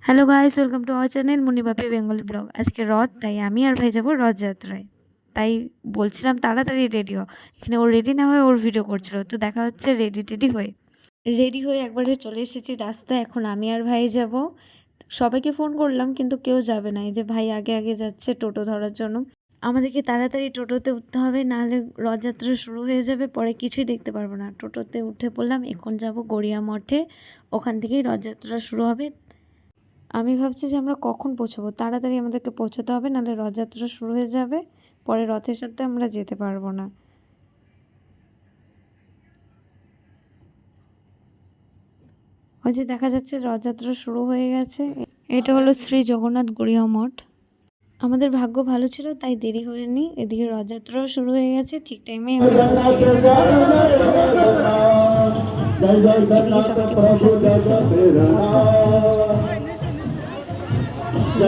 Hello guys, welcome to our channel Munibapi Bengali vlog. আজকে রথ, তাই আমি আর ভাই যাবো রথযাত্রায়। তাই বলছিলাম তাড়াতাড়ি রেডি হ। এখানে ও রেডি না হয়ে ওর ভিডিও করছিল, তো দেখা হচ্ছে রেডি হয়ে একবারে চলে এসেছি রাস্তায়। এখন আমি আর ভাই যাব। সবাইকে ফোন করলাম কিন্তু কেউ যাবে না। এই যে ভাই আগে আগে যাচ্ছে টোটো ধরার জন্য। আমাদেরকে তাড়াতাড়ি টোটোতে উঠতে হবে, নাহলে রথযাত্রা শুরু হয়ে যাবে, পরে কিছুই দেখতে পারবো না। টোটোতে উঠে পড়লাম, এখন যাব গড়িয়া মঠে, ওখান থেকেই রথযাত্রা শুরু হবে। আমি ভাবছি যে আমরা কখন পৌঁছাবো, তাড়াতাড়ি আমাদেরকে পৌঁছাতে হবে, নাহলে রথযাত্রা শুরু হয়ে যাবে, পরে রথের সাথে আমরা যেতে পারবো না। ওই যে দেখা যাচ্ছে রথযাত্রা শুরু হয়ে গেছে। এটা হলো শ্রী জগন্নাথ গড়িয়া মঠ। আমাদের ভাগ্য ভালো ছিল, তাই দেরি হয়নি। এদিকে রথযাত্রাও শুরু হয়ে গেছে, ঠিক টাইমে আমরা পৌঁছে গেছি। এদিকে সবাইকে প্রসাদ দিচ্ছিল।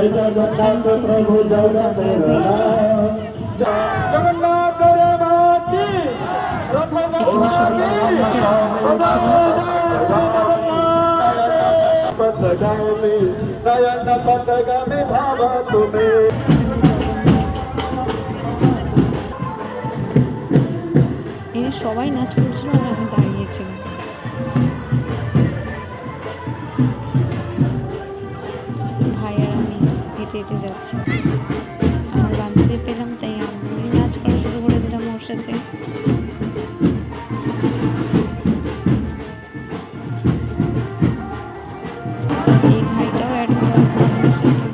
এখানে সবাই জগন্নাথের সবাই নাচ করছিল আর আমি দাঁড়িয়েছিলাম। ভাই আর আমি হেঁটে হেঁটে যাচ্ছি। আমার বান্ধবী পেলাম, তাই আমি নাচ করা শুরু করে দিলাম ওর সাথে। এই ভাইটাও অ্যাড করা আমাদের সাথে।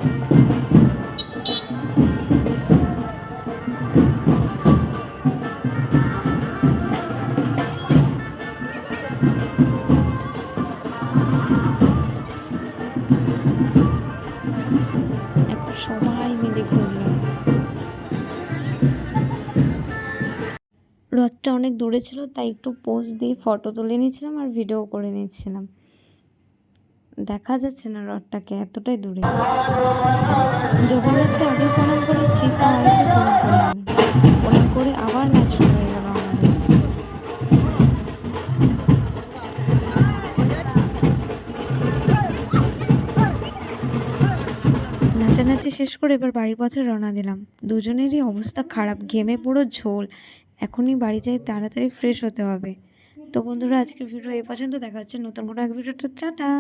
এখন সবাই মিলে ঘুরলাম। রথটা অনেক দূরে ছিল, তাই একটু পোজ দিয়ে ফটো তুলে নিয়েছিলাম আর ভিডিও করে নিচ্ছিলাম। দেখা যাচ্ছে না রথটাকে, এতটাই দূরে। জগন্নাথকে আগে প্রণাম করেছি, তা আরেকবার প্রণাম করে নিলাম। প্রণাম করে আবার নাচ শুরু হয়ে গেল আমাদের। নাচানাচি শেষ করে এবার বাড়ির পথে রওনা দিলাম। দুজনেরই অবস্থা খারাপ, ঘেমে পুরো ঝোল। এখনই বাড়ি যাই, তাড়াতাড়ি ফ্রেশ হতে হবে। তো বন্ধুরা, আজকের ভিডিও এই পর্যন্ত। দেখা হচ্ছে নতুন কোনো এক ভিডিওটা। টাটা।